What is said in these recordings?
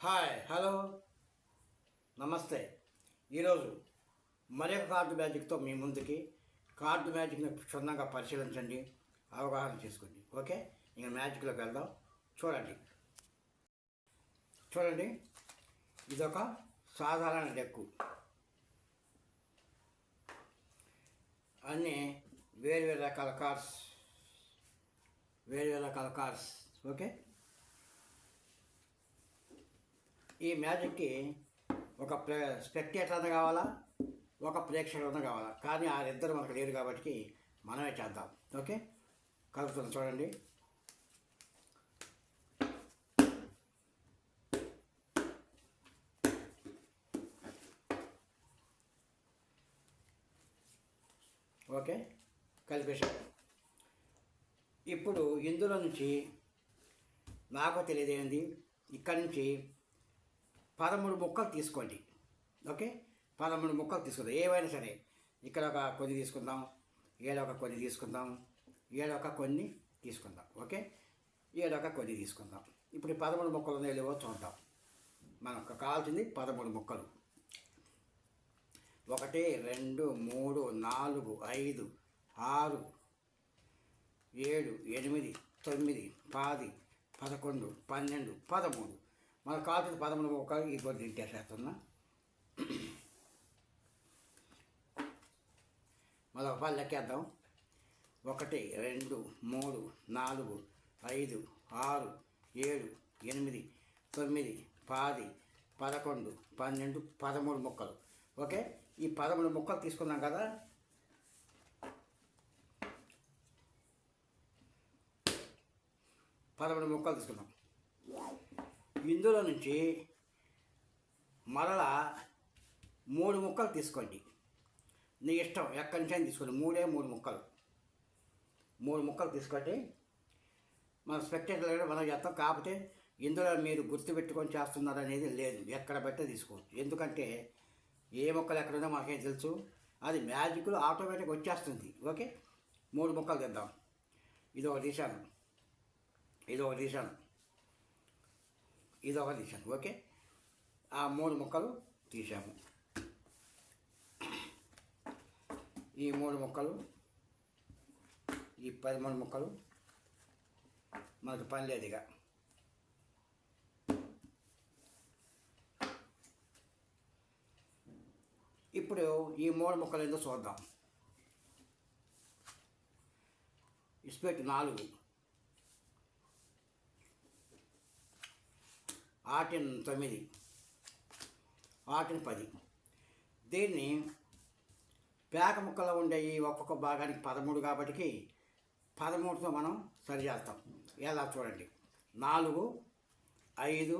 Hi hello నమస్తే. ఈరోజు మరొక కార్డు మ్యాజిక్తో మీ ముందుకి. కార్డు మ్యాజిక్ని క్షుణ్ణంగా పరిశీలించండి, అవగాహన చేసుకోండి. ఓకే, ఇంకా మ్యాజిక్లోకి వెళ్దాం. చూడండి చూడండి ఇదొక సాధారణ డెక్కు. అన్నీ వేరు రకాల కార్డ్స్, వేరు రకాల కార్డ్స్. ఓకే, ఈ మ్యాజిక్కి ఒక స్పెక్టేటర్ కావాలా, ఒక ప్రేక్షకుడు కావాలా, కానీ ఆ ఇద్దరు మనకు లేరు కాబట్టి మనమే చేద్దాం. ఓకే, కలుపుతున్నాం చూడండి. ఓకే, కలిపేసాం. ఇప్పుడు ఇందులో నుంచి నాకు తెలియదేంది, ఇక్కడి నుంచి 13 ముక్కలు తీసుకోండి. ఓకే, 13 ముక్కలు తీసుకుందాం, ఏవైనా సరే. ఇక్కడ ఒక కొన్ని తీసుకుందాం, ఏడొక కొన్ని తీసుకుందాం, ఏడొక కొన్ని తీసుకుందాం. ఓకే, ఏడొక కొన్ని తీసుకుందాం. ఇప్పుడు 13 ముక్కలు ఉన్నాయో లేవో చూద్దాం. మనకు కావాల్సింది 13 ముక్కలు. 1 2 3 4 5 6 7 8 9 10 11 12 13. మనకు కావాల్సిన 13 ముక్కలు ఈ కొద్ది తింటేసేస్తున్నా. మళ్ళీ ఒక 10 లెక్కేద్దాం. 1 2 3 4 5 6 7 8 9 10 11 12 13 ముక్కలు. ఓకే, ఈ 13 ముక్కలు తీసుకున్నాం కదా. ముక్కలు తీసుకున్నాం. ఇందులో నుంచి మరలా 3 ముక్కలు తీసుకోండి. నీ ఇష్టం, ఎక్కడి నుంచి అయినా తీసుకోండి. 3 ముక్కలు, 3 ముక్కలు తీసుకోండి. మన స్పెక్టేటర్ మనం చేస్తాం. కాకపోతే ఇందులో మీరు గుర్తుపెట్టుకొని చేస్తున్నారు అనేది లేదు, ఎక్కడ బట్టే తీసుకోవచ్చు. ఎందుకంటే ఏ ముక్కలు ఎక్కడుందో మనకేం తెలుసు, అది మ్యాజిక్లో ఆటోమేటిక్గా వచ్చేస్తుంది. ఓకే, 3 ముక్కలు తెద్దాం. ఇది ఒక తీశాను, ఇది ఒక తీశాను, ఇది ఒక తీశాను. ఓకే, ఆ 3 ముక్కలు తీసాము. ఈ 3 ముక్కలు, ఈ 13 ముక్కలు మనకు పని లేదు. ఇక ఇప్పుడు ఈ 3 ముక్కలు ఏందో చూద్దాం. ఇస్పెట్ 4, 9, 10. దీన్ని పేక ముక్కలో ఉండే ఈ ఒక్కొక్క భాగానికి 13 కాబట్టి 13తో మనం సరి చేస్తాం. ఎలా చూడండి, 4 5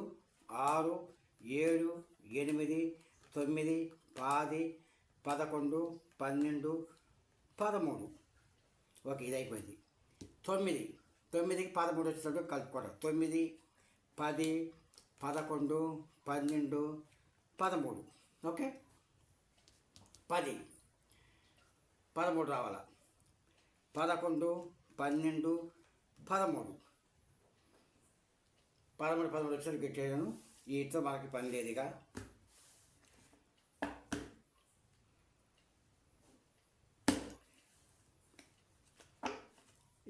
6 7 8 9 10 11 12 13. ఓకే, ఇది అయిపోయింది. 9కి 13 వచ్చినట్టు కలుపుకోవడం. 9 10 11 12 13. ఓకే, 10 13 రావాలా. 11 12 13 వచ్చేసరికి పెట్టాను. వీటితో మనకి పని లేదు. ఇక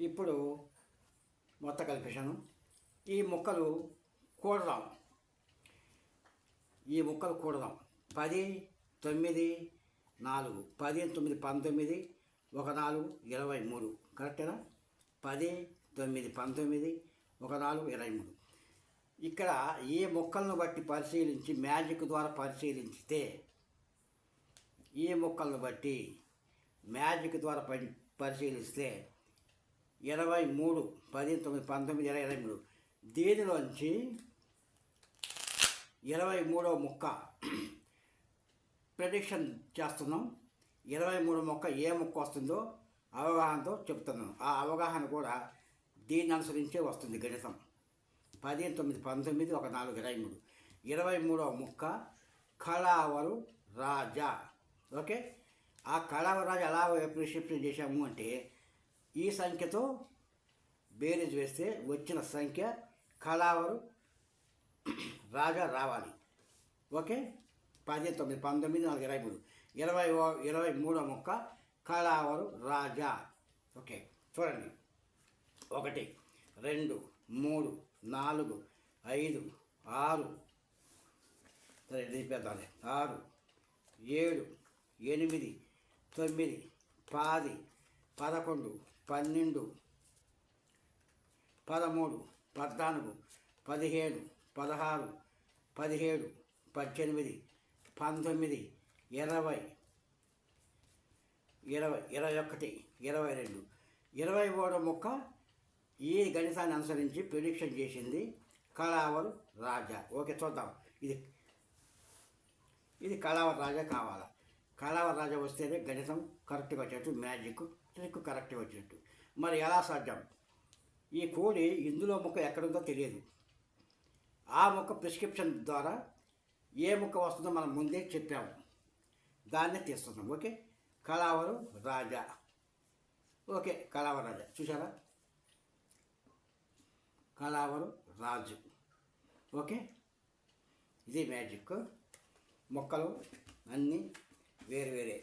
ఇప్పుడు మొత్తం కలిపేశాను. ఈ ముక్కలు కూడదాం. 10 9 4 10 9 19 1 4 23. కరెక్టేనా? 10 9 19 1 4 23. ఇక్కడ ఈ ముక్కలను బట్టి పరిశీలించి, మ్యాజిక్ ద్వారా పరిశీలించితే, ఈ ముక్కలను బట్టి మ్యాజిక్ ద్వారా పరిశీలిస్తే 23 10 9 19 23. దీనిలోంచి 23వ ముక్క ప్రెడిక్షన్ చేస్తున్నాం. 23 ముక్క ఏ ముక్క వస్తుందో అవగాహనతో చెప్తున్నాను. ఆ అవగాహన కూడా దీన్ని అనుసరించే వస్తుంది. గణితం 10 9 19 1 4 23. 23వ ముక్క కళావరు రాజా. ఓకే, ఆ కళావరు రాజా ఎలా ప్రిస్క్రిప్షన్ చేశాము అంటే, ఈ సంఖ్యతో బేరీజ్ వేస్తే వచ్చిన సంఖ్య కళావరు రాజా రావాలి. ఓకే, 10, 9, 19, 4, 23, 23వ మొక్క కళావరు రాజా. ఓకే, చూడండి. 1, 2, 3, 4, 5, 6, సరే తీపేద్దాం. 6, 7, 8, 9, 10, 11, 12, 13, 14, 15, 16, 17, 18, 19, 20, 21, 22, 23వ మొక్క ఈ గణితాన్ని అనుసరించి ప్రిడిక్షన్ చేసింది కళావరు రాజా. ఓకే, చూద్దాం. ఇది కళావరు రాజా కావాలా? కళావరు రాజా వస్తేనే గణితం కరెక్ట్గా వచ్చేట్టు, మ్యాజిక్ ట్రిక్ కరెక్ట్గా వచ్చేట్టు. మరి ఎలా సాధ్యం? ఈ కోడి ఇందులో ముక్క ఎక్కడుందో తెలియదు. ఆ ముక్క ప్రిస్క్రిప్షన్ ద్వారా ఏ ముక్క వస్తుందో మనం ముందే చెప్పాము, దాన్నే తీస్తున్నాం. ఓకే, కళావరు రాజా. ఓకే, కళావరు రాజా చూసారా? కళావరు రాజు. ఓకే, ఇది మ్యాజిక్. మొక్కలు అన్నీ వేరు వేరే.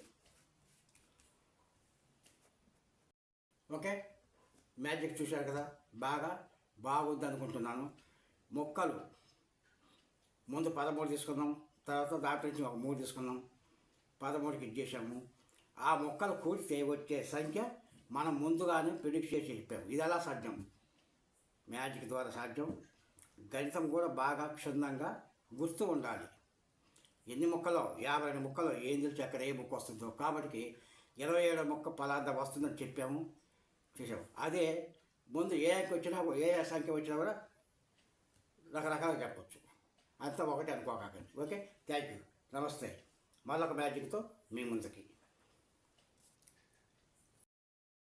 ఓకే, మ్యాజిక్ చూశారు కదా, బాగుంది అనుకుంటున్నాను. మొక్కలు ముందు 13 తీసుకున్నాం, తర్వాత దాంట్లో నుంచి ఒక 3 తీసుకున్నాం, 13కి ఇచ్చేసాము. ఆ మొక్కలు కూడితే వచ్చే సంఖ్య మనం ముందుగానే ప్రిడిక్ట్ చేసి చెప్పాము. ఇది ఎలా సాధ్యం? మ్యాజిక్ ద్వారా సాధ్యం. గణితం కూడా బాగా క్షుణ్ణంగా గుర్తు ఉండాలి. ఎన్ని మొక్కలో 52 మొక్కలో ఏం తెలిసి అక్కడ ఏ మొక్క వస్తుందో. కాబట్టి 27వ మొక్క పలాంత వస్తుందని చెప్పాము, చూసాము. అదే ముందు ఏ అంకె వచ్చినా, ఏ సంఖ్య వచ్చినా కూడా రకరకాలుగా చెప్పవచ్చు. అంతా ఒకటి అనుకోకండి. ఓకే, థ్యాంక్ యూ, నమస్తే. మళ్ళొక మ్యాజిక్తో మీ ముందుకి.